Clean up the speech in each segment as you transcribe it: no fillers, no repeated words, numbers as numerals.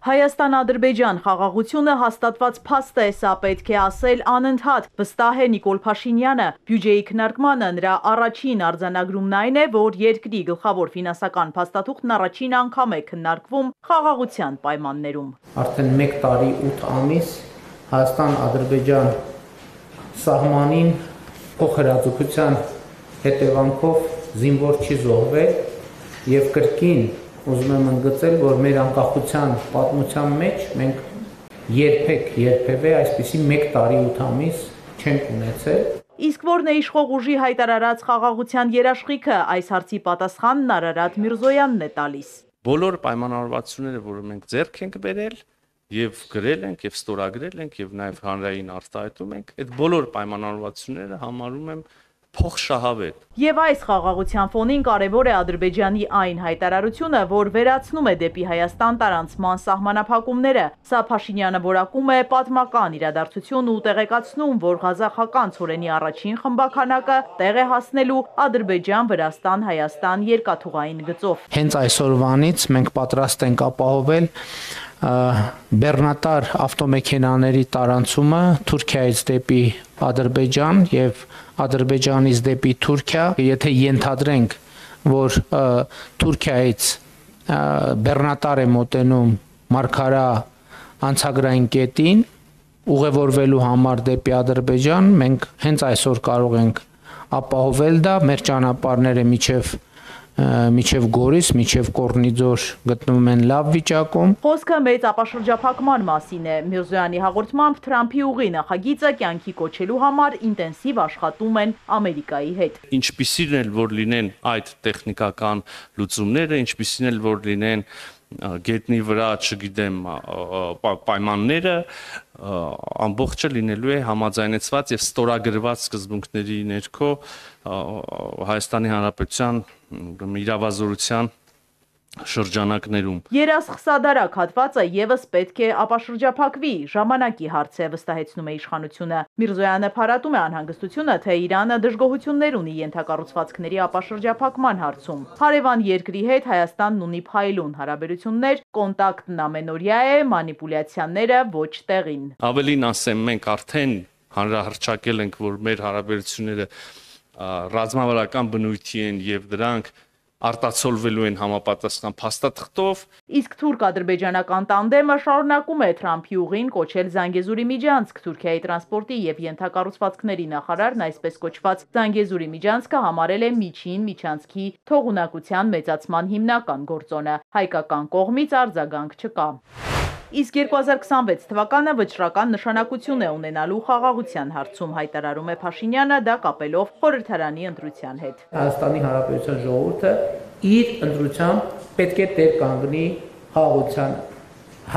Հայաստան-Ադրբեջան խաղաղությունը հաստատված փաստ է, սա պետք է ասել անընդհատ, վստահ է Նիկոլ Փաշինյանը։ Բյուջեի քննարկմանը նրա առաջին արձանագրումն այն է, որ երկրի գլխավոր ֆինանսական փաստաթուղթն առաջին անգամ է քննարկվում խաղաղության պայմաններում։ Արդեն 1 տարի 8 ամիս Հայաստան-Ադրբեջան սահմանին փոխհրաձգության հետևանքով զինվոր չի զոհվել եւ կրկին ուզում եմ ընդգծել, որ մեր անկախության պատմության մեջ մենք երբևէ այսպիսի 1 տարի 8 ամիս չենք ունեցել։ Իսկ որն է իշխող ուժի հայտարարած խաղաղության երաշխիքը, այս հարցի պատասխանն Արարատ Միրզոյանն է տալիս։ Բոլոր պայմանավորվածությունները, որը մենք ձեռք ենք բերել եւ գրել ենք եւ ստորագրել ենք եւ նաեւ հանրային արտահայտում ենք, այդ բոլոր պայմանավորվածությունները համարում եմ փոխշահավետ։ Եվ այս խաղաղության ֆոնին կարևոր է Ադրբեջանի այն հայտարարությունը, որ վերացնում է դեպի Հայաստան տարանցման սահմանափակումները։ Սա Փաշինյանը որակում է պատմական իրադարձություն ու տեղեկացնում, որ ղազախական ցորենի առաջին խմբականակը տեղ է հասնելու Ադրբեջան-Վրաստան-Հայաստան երկաթուղային գծով։ Հենց այսօրվանից մենք պատրաստ ենք ապահովել բեռնատար ավտոմեքենաների տարանցումը Թուրքիայից դեպի Ադրբեջան եւ Ադրբեջանից դեպի Թուրքիա, եթե ենթադրենք, որ Թուրքիայից բեռնատար է մոտենում Մարգարա անցագրային կետին ուղևորվելու համար դեպի Ադրբեջան, մենք հենց այսօր կարող ենք ապահովել դա, մեր ճանապարհները միջև Գորիս, միջև Կորնիձոր գտնվում են լավ վիճակում։ Խոսքը մեծ ապաշրջափակման մասին է։ Միրզոյանի հաղորդմամբ Թրամփի ուղի նախագիծը կյանքի կոչելու համար ինտենսիվ աշխատում են Ամերիկայի հետ։ Ինչպիսին էլ որ լինեն այդ տեխնիկական լուծումները, ինչպիսին էլ որ լինեն գետնի վրա, չգիտեմ, պայմանները, ամբողջը լինելու է համաձայնեցված եւ ստորագրված սկզբունքների ներքո Հայաստանի Հանրապետության իրավազորության շրջանակներում։ Երասխսադարակ հատվածը եւս պետք է ապաշրջափակվի, ժամանակի հարց է, վստահեցնում է իշխանությունը։ Միրզոյանը փառատում է անհանգստությունը, թե Իրանը դժգոհություններ ունի ենթակառուցվածքների ապաշրջափակման հարցում։ Հարևան երկրի հետ Հայաստանն ունի փայլուն հարաբերություններ, կոնտակտն ամենօրյա է, մանիպուլյացիաները ոչ տեղին։ Ավելին ասեմ, մենք արդեն հանրահռչակել ենք, որ մեր հարաբերությունները ռազմավարական բնույթի են եւ դրանք արտացոլվելու են համապատասխան փաստաթղթով։ Իսկ թուրք-ադրբեջանական տանդեմը շարունակում է Թրամփի ուղին կոչել Զանգեզուրի միջանցք։ Թուրքիայի տրանսպորտի եւ ենթակառուցվածքների նախարարն այսպես կոչված Զանգեզուրի միջանցքը համարել է միջին միջանցքի թողունակության մեծացման հիմնական գործոնը։ Հայկական կողմից արձագանք չկա։ Իսկ 2026 թվականը վճռական նշանակություն է ունենալու խաղաղության հարցում, հայտարարում է Փաշինյանը, դա կապելով խորհրդարանի ընտրության հետ։ Հայաստանի Հանրապետության ժողովուրդը իր ընտրությամբ պետք է տեր կանգնի խաղաղությանը։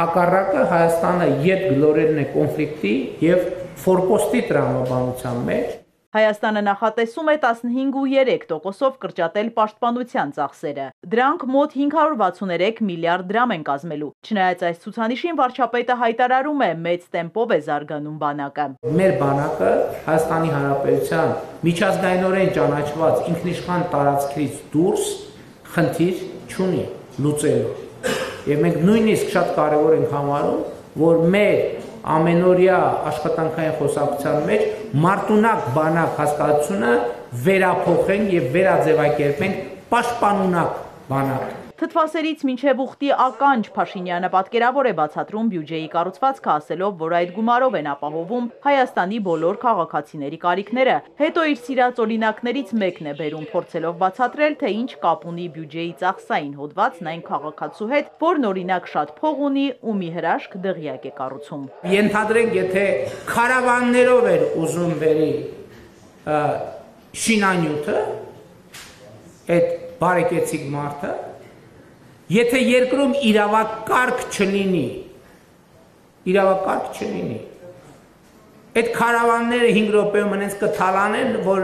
Հակառակը Հայաստանը ետ գլորելն է կոնֆլիկտի եւ ֆորպոստի տրամաբանության մեջ։ Հայաստանը նախատեսում է 15.3%-ով կրճատել պաշտպանության ծախսերը։ Դրանք մոտ 563 միլիարդ դրամ են կազմելու։ Չնայած այս ցուցանիշին վարչապետը հայտարարում է, մեծ տեմպով է զարգանում բանակը։ Մեր բանակը Հայաստանի Հանրապետության միջազգայինորեն ճանաչված ինքնիշխան տարածքից դուրս խնդիր չունի լուծելու։ Եվ մենք նույնիսկ շատ կարևոր ենք համարում, որ մեր ամենօրյա աշխատանքային խոսակցության մեջ մարտունակ բանակ հասկացությունը վերափոխենք եւ վերաձևակերպենք պաշտպանունակ բանակ։ Թթվասերից մինչև ուխտի ականջ Փաշինյանը պատկերավոր է բացատրում բյուջեի կառուցվածքը, ասելով, որ այդ գումարով են ապահովում Հայաստանի բոլոր քաղաքացիների կարիքները։ Հետո իր սիրած օրինակներից մեկն է բերում, փորձելով բացատրել, թե ինչ կապ ունի բյուջեի ծախսային հոդվածն այն քաղաքացու հետ, որն օրինակ շատ փող ունի ու մի հրաշք դղյակ է կառուցում։ Ենթադրենք, եթե քարավաններով էր ուզում բերի շինանյութը, այդ բարեկեցիկ մարդը, եթե երկրում իրավակարգ չլինի, այդ քարավանները 5 րոպեում հենց կթալանեն, որ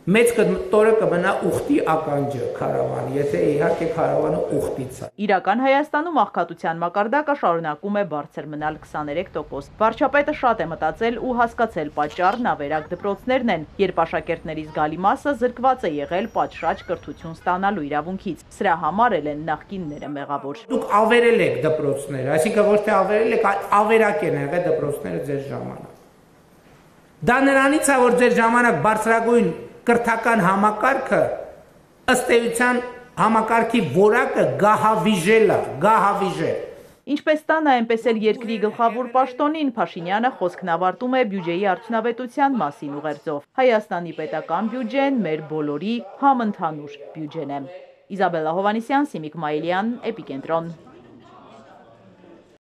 մեծ տորը կմնա ուխտի ականջը քարավան, եթե իհարկե քարավանը ուխտից է։ Իրական Հայաստանում աղքատության մակարդակը շարունակում է բարձր մնալ 23%։ Վարչապետը շատ է մտածել ու հասկացել պատճառն ավերակ դպրոցներն են, երբ աշակերտների զգալի մասը զրկված է եղել պատշաճ կրթություն ստանալու իրավունքից։ Սրա համար էլ են նախկինները մեղավոր։ Դուք ավերել եք դպրոցները, այսինքն ոչ թե ավերել եք, այլ ավերակ են եղել դպրոցները ձեր ժամանակ։ Դա նրանից է, որ ձեր ժամանակ բարձրագույն կրթական համակարգը ըստ էության համակարգի որակը գահավիժել է, գահավիժել։ Ինչպես տանը, այնպես էլ երկրի գլխավոր պաշտոնին Փաշինյանը խոսքն ավարտում է բյուջեի արդյունավետության մասին ուղերձով։ Հայաստանի պետական բյուջեն մեր բոլորի համընդհանուր բյուջեն է։ Իզաբելլա Հովհաննիսյան, Սիմիկ Մայիլյան, Էպիկենտրոն։